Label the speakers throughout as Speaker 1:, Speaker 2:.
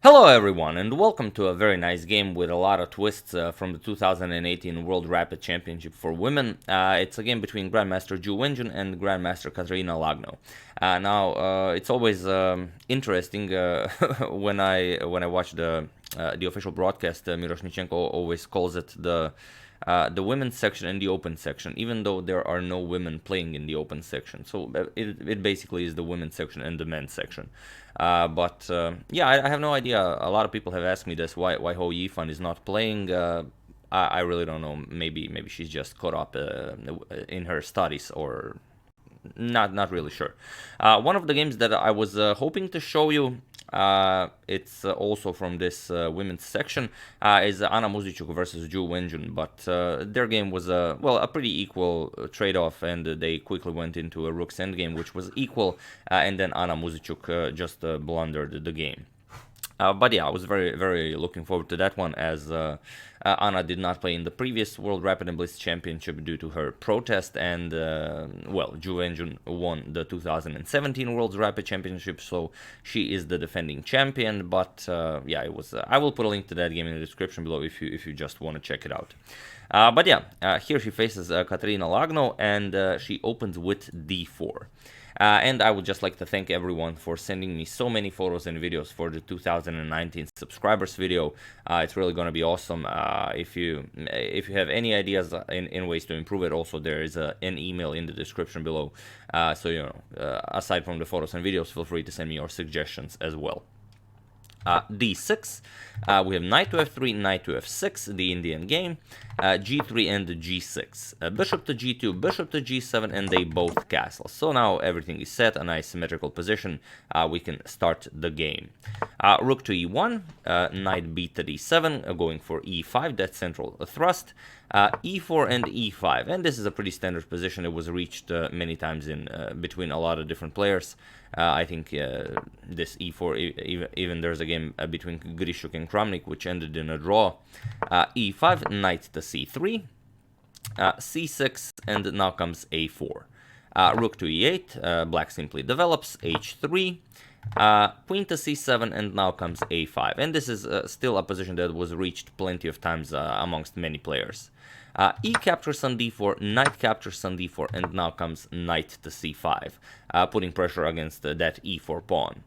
Speaker 1: Hello everyone and welcome to a very nice game with a lot of twists from the 2018 World Rapid Championship for women. It's a game between Grandmaster Wenjun and Grandmaster Kateryna Lagno. It's always interesting when I watch the official broadcast. Miroshnichenko always calls it the women's section and the open section, even though there are no women playing in the open section. So it basically is the women's section and the men's section. Yeah, I have no idea. A lot of people have asked me this, why Qe2 is not playing. I really don't know. Maybe she's just caught up in her studies, or not really sure. One of the games that I was hoping to show you, it's also from this women's section, is Muzychuk versus Wenjun, but their game was a pretty equal trade-off, and they quickly went into a rook's endgame, which was equal, and then Muzychuk just blundered the game. But yeah, I was very looking forward to that one, as Anna did not play in the previous World Rapid and Blitz Championship due to her protest, and Wenjun won the 2017 World Rapid Championship, so she is the defending champion. But yeah, it was. I will put a link to that game in the description below if you just want to check it out. Here she faces Kateryna Lagno, and she opens with d4. And I would just like to thank everyone for sending me so many photos and videos for the 2019 subscribers video. It's really going to be awesome. If you have any ideas in ways to improve it, also there is an email in the description below. Aside from the photos and videos, feel free to send me your suggestions as well. d6, we have knight to f3, knight to f6, the Indian game, g3 and g6, bishop to g2, bishop to g7, and they both castle. So now everything is set, a nice symmetrical position. We can start the game. Rook to e1, knight b to d7, going for e5, that's central thrust, e4 and e5, and this is a pretty standard position. It was reached many times in between a lot of different players. I think this e4, even there's a game between Grishuk and Kramnik which ended in a draw. e5, knight to c3, c6, and now comes a4. Rook to e8, black simply develops, h3, queen to c7, and now comes a5. And this is still a position that was reached plenty of times amongst many players. E captures on d4, knight captures on d4, and now comes knight to c5, putting pressure against that e4 pawn.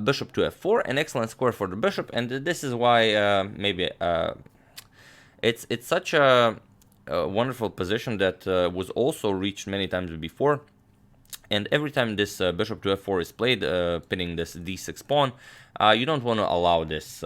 Speaker 1: Bishop to f4, an excellent square for the bishop, and this is why it's such a wonderful position that was also reached many times before. And every time this bishop to f4 is played, pinning this d6 pawn, you don't want to allow this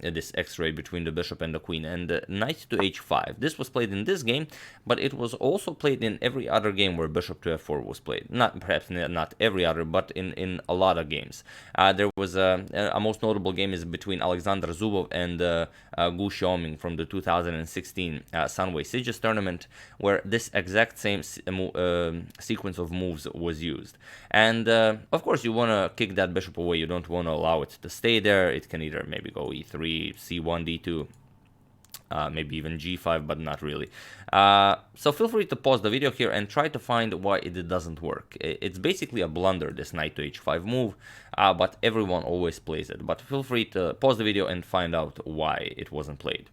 Speaker 1: this x-ray between the bishop and the queen. And knight to h5. This was played in this game, but it was also played in every other game where bishop to f4 was played. Perhaps not every other, but in a lot of games. There was a most notable game is between Alexander Zubov and Gu Xiaoming from the 2016 Sunway Sieges tournament, where this exact same sequence of moves was used. And of course you want to kick that bishop away. You don't want to allow it to stay there. It can either maybe go e3, c1, d2, maybe even g5, but not really. So feel free to pause the video here and try to find why it doesn't work. It's basically a blunder, this knight to h5 move, but everyone always plays it. But feel free to pause the video and find out why it wasn't played.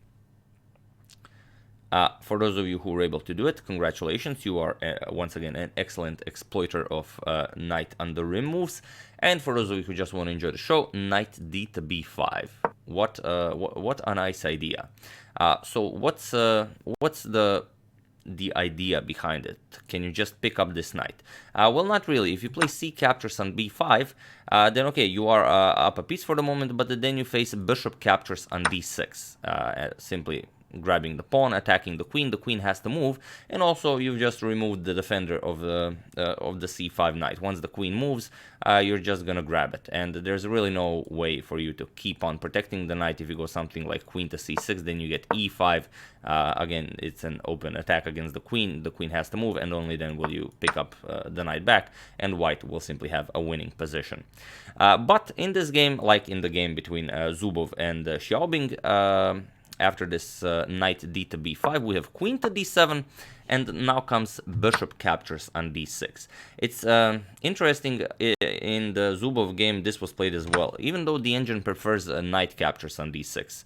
Speaker 1: For those of you who were able to do it, congratulations, you are once again an excellent exploiter of knight under rim moves. And for those of you who just want to enjoy the show, knight d to b5. What a nice idea. So what's the idea behind it? Can you just pick up this knight? Well, not really. If you play c captures on b5, then okay, you are up a piece for the moment, but then you face bishop captures on d6, simply grabbing the pawn, attacking the queen has to move, and also you've just removed the defender of the c5 knight. Once the queen moves, you're just gonna grab it, and there's really no way for you to keep on protecting the knight. If you go something like queen to c6, then you get e5. Again, it's an open attack against the queen has to move, and only then will you pick up the knight back, and white will simply have a winning position. But in this game, like in the game between Zubov and Xiaobing, after this knight d to b5, we have queen to d7, and now comes bishop captures on d6. It's interesting, in the Zubov game this was played as well, even though the engine prefers knight captures on d6.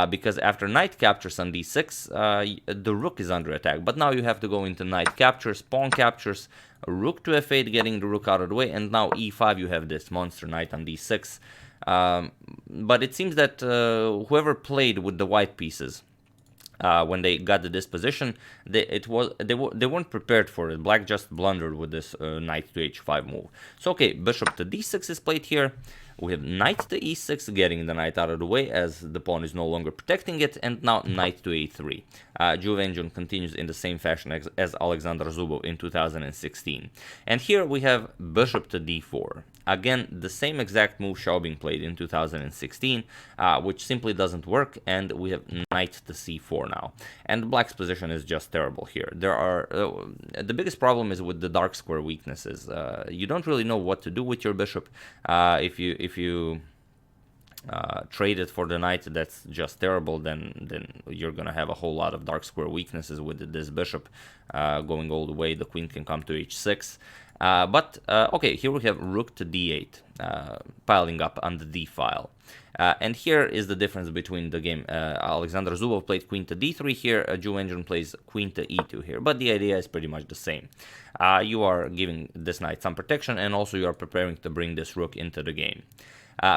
Speaker 1: Because after knight captures on d6, the rook is under attack. But now you have to go into knight captures, pawn captures, rook to f8, getting the rook out of the way, and now e5 you have this monster knight on d6. But it seems that whoever played with the white pieces, when they got to this position, they weren't prepared for it. Black just blundered with this knight to h5 move. So okay, bishop to d6 is played here. We have knight to e6, getting the knight out of the way as the pawn is no longer protecting it, and now knight to a3. Wenjun continues in the same fashion as Alexander Zubov in 2016. And here we have bishop to d4. Again, the same exact move Xiaobing played in 2016, which simply doesn't work, and we have knight to c4 now. And black's position is just terrible here. There are the biggest problem is with the dark square weaknesses. You don't really know what to do with your bishop. If you trade it for the knight, that's just terrible. Then you're gonna have a whole lot of dark square weaknesses with this bishop going all the way. The queen can come to h6. Okay, here we have rook to d8, piling up on the d file. And here is the difference between the game. Alexander Zubov played queen to d3 here, Wenjun plays queen to e2 here, but the idea is pretty much the same. You are giving this knight some protection, and also you are preparing to bring this rook into the game.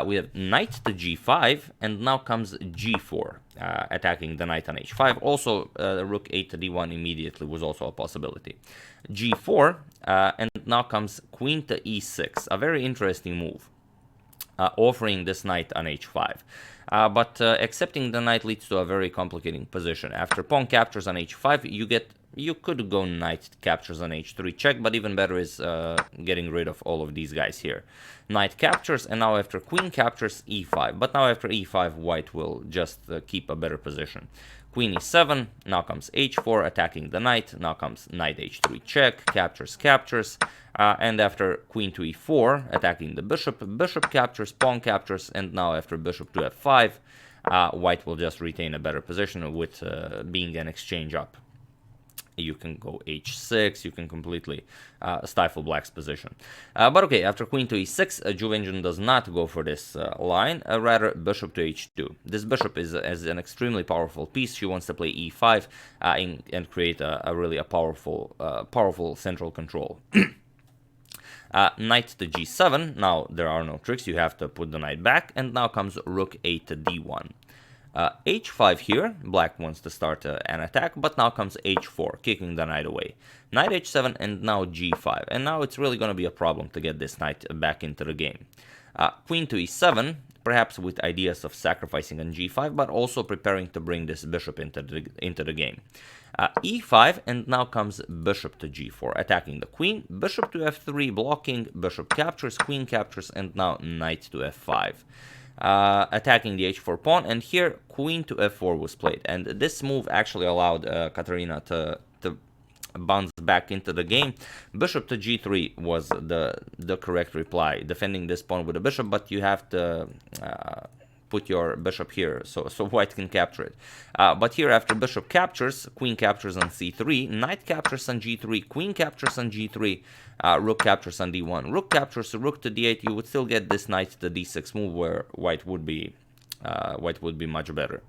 Speaker 1: We have knight to g5, and now comes g4, attacking the knight on h5. Also, rook 8 to d1 immediately was also a possibility. g4, and now comes queen to e6, a very interesting move, offering this knight on h5. But accepting the knight leads to a very complicating position. After pawn captures on h5, you could go knight captures on h3 check, but even better is getting rid of all of these guys here. Knight captures, and now after queen captures, e5. But now after e5, white will just keep a better position. Queen e7, now comes h4, attacking the knight. Now comes knight h3 check, captures, and after queen to e4, attacking the bishop, bishop captures, pawn captures, and now after bishop to f5, white will just retain a better position with being an exchange up. You can go h6, you can completely stifle black's position. But okay, after queen to e6, Wenjun does not go for this line, rather bishop to h2. This bishop is an extremely powerful piece. She wants to play e5 and create a really powerful central control. Knight to g7, now there are no tricks, you have to put the knight back, and now comes rook 8 to d1. h5 here, black wants to start an attack, but now comes h4, kicking the knight away. Knight h7, and now g5, and now it's really going to be a problem to get this knight back into the game. Queen to e7, perhaps with ideas of sacrificing on g5, but also preparing to bring this bishop into the game. e5, and now comes bishop to g4, attacking the queen, bishop to f3, blocking, bishop captures, queen captures, and now knight to f5. Attacking the h4 pawn, and here queen to f4 was played, and this move actually allowed Kateryna to bounce back into the game. Bishop to g3 was the correct reply, defending this pawn with a bishop, but you have to put your bishop here so white can capture it. But here after bishop captures, queen captures on c3, knight captures on g3, queen captures on g3, rook captures on d1, rook captures, rook to d8. You would still get this knight to d6 move where white would be much better.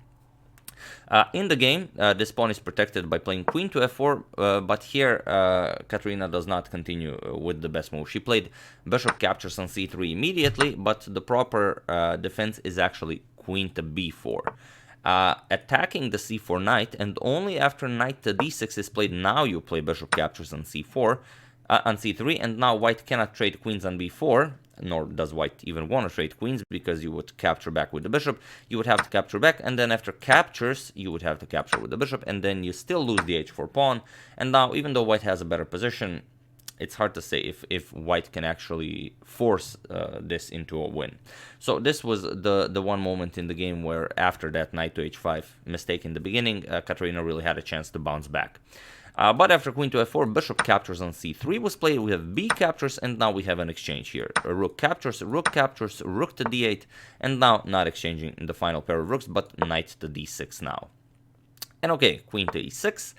Speaker 1: In the game, this pawn is protected by playing queen to f4, but here Kateryna does not continue with the best move. She played bishop captures on c3 immediately, but the proper defense is actually queen to b4. Attacking the c4 knight, and only after knight to d6 is played, now you play bishop captures on c4, on c3, and now white cannot trade queens on b4, nor does white even want to trade queens, because you would capture back with the bishop, you would have to capture back, and then after captures, you would have to capture with the bishop, and then you still lose the h4 pawn, and now even though white has a better position, it's hard to say if white can actually force this into a win. So this was the one moment in the game where after that knight to h5 mistake in the beginning, Kateryna really had a chance to bounce back. But after queen to f4, bishop captures on c3 was played, we have b captures, and now we have an exchange here. Rook captures, rook to d8, and now not exchanging in the final pair of rooks, but knight to d6 now. And okay, queen to e6,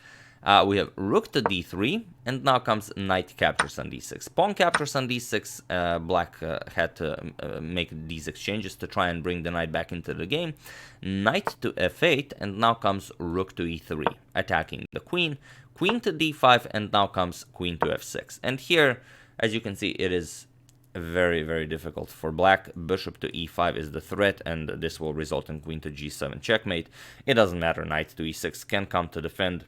Speaker 1: we have rook to d3, and now comes knight captures on d6. Pawn captures on d6, black had to make these exchanges to try and bring the knight back into the game. Knight to f8, and now comes rook to e3, attacking the queen. Queen to d5, and now comes queen to f6. And here, as you can see, it is very, very difficult for black. Bishop to e5 is the threat, and this will result in queen to g7 checkmate. It doesn't matter, knight to e6 can come to defend,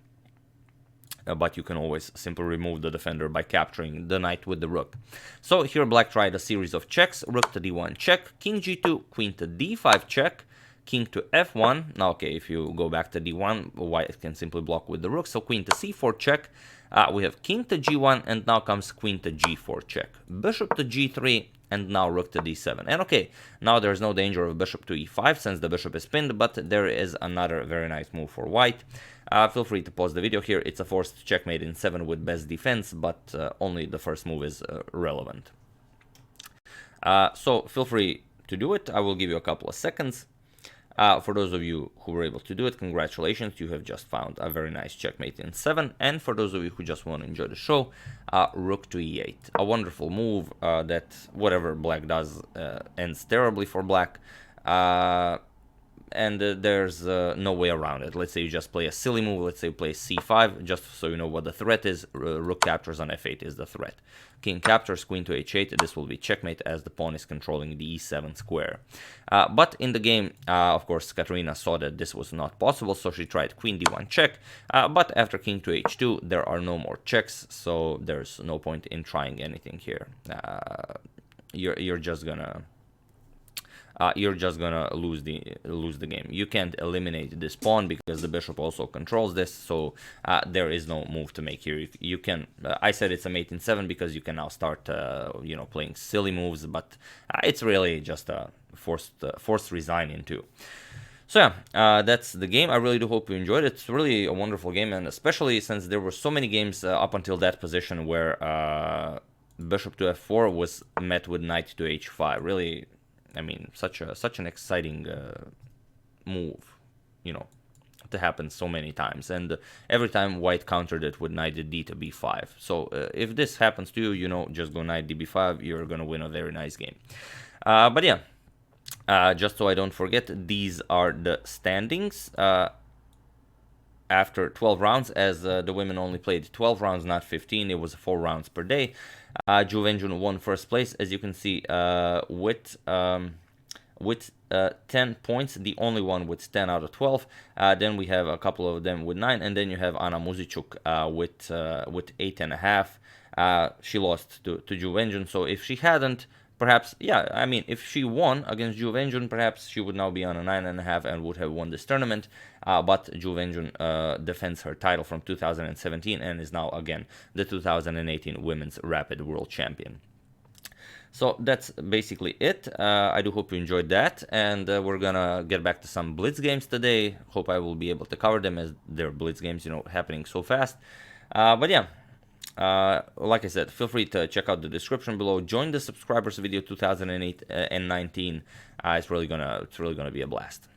Speaker 1: but you can always simply remove the defender by capturing the knight with the rook. So here black tried a series of checks. Rook to d1 check, king g2, queen to d5 check, king to f1. Now, okay, if you go back to d1, white can simply block with the rook. So queen to c4 check. We have king to g1, and now comes queen to g4 check. Bishop to g3, and now rook to d7. And okay, now there's no danger of bishop to e5 since the bishop is pinned, but there is another very nice move for white. Feel free to pause the video here. It's a forced checkmate in 7 with best defense, but only the first move is relevant. So feel free to do it. I will give you a couple of seconds. For those of you who were able to do it, congratulations, you have just found a very nice checkmate in 7. And for those of you who just want to enjoy the show, rook to e8. A wonderful move that whatever black does ends terribly for black. And there's no way around it. Let's say you just play a silly move, let's say you play c5, just so you know what the threat is. Rook captures on f8 is the threat. King captures, queen to h8, this will be checkmate as the pawn is controlling the e7 square. But in the game, of course, Kateryna saw that this was not possible, so she tried queen d1 check, but after king to h2, there are no more checks, so there's no point in trying anything here. You're just gonna lose the game. You can't eliminate this pawn because the bishop also controls this, so there is no move to make here. You can I said it's a mate in 7 because you can now start you know, playing silly moves, but it's really just a forced resign in 2. So yeah, that's the game. I really do hope you enjoyed it. It's really a wonderful game, and especially since there were so many games up until that position where bishop to f4 was met with knight to h5. Really, I mean, such an exciting move, you know, to happen so many times, and every time white countered it with knight d to b5. So if this happens to you, you know, just go knight db5. You're gonna win a very nice game. But yeah, just so I don't forget, these are the standings after 12 rounds, as the women only played 12 rounds, not 15. It was 4 rounds per day. Wenjun won first place, as you can see, with 10 points, the only one with 10 out of 12. Then we have a couple of them with 9, and then you have Muzychuk with 8.5. She lost to Wenjun, so if she hadn't, perhaps, yeah, I mean, if she won against Wenjun, perhaps she would now be on a 9.5 and would have won this tournament. But Wenjun defends her title from 2017 and is now again the 2018 Women's Rapid World Champion. So that's basically it. I do hope you enjoyed that, and we're gonna get back to some Blitz games today. Hope I will be able to cover them, as they're Blitz games, you know, happening so fast. But yeah. Like I said, feel free to check out the description below. Join the subscribers video 2008 and 19. It's really gonna be a blast.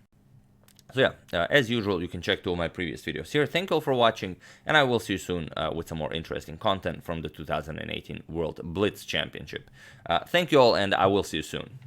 Speaker 1: So yeah, as usual, you can check 2 of my previous videos here. Thank you all for watching, and I will see you soon with some more interesting content from the 2018 World Blitz Championship. Thank you all, and I will see you soon.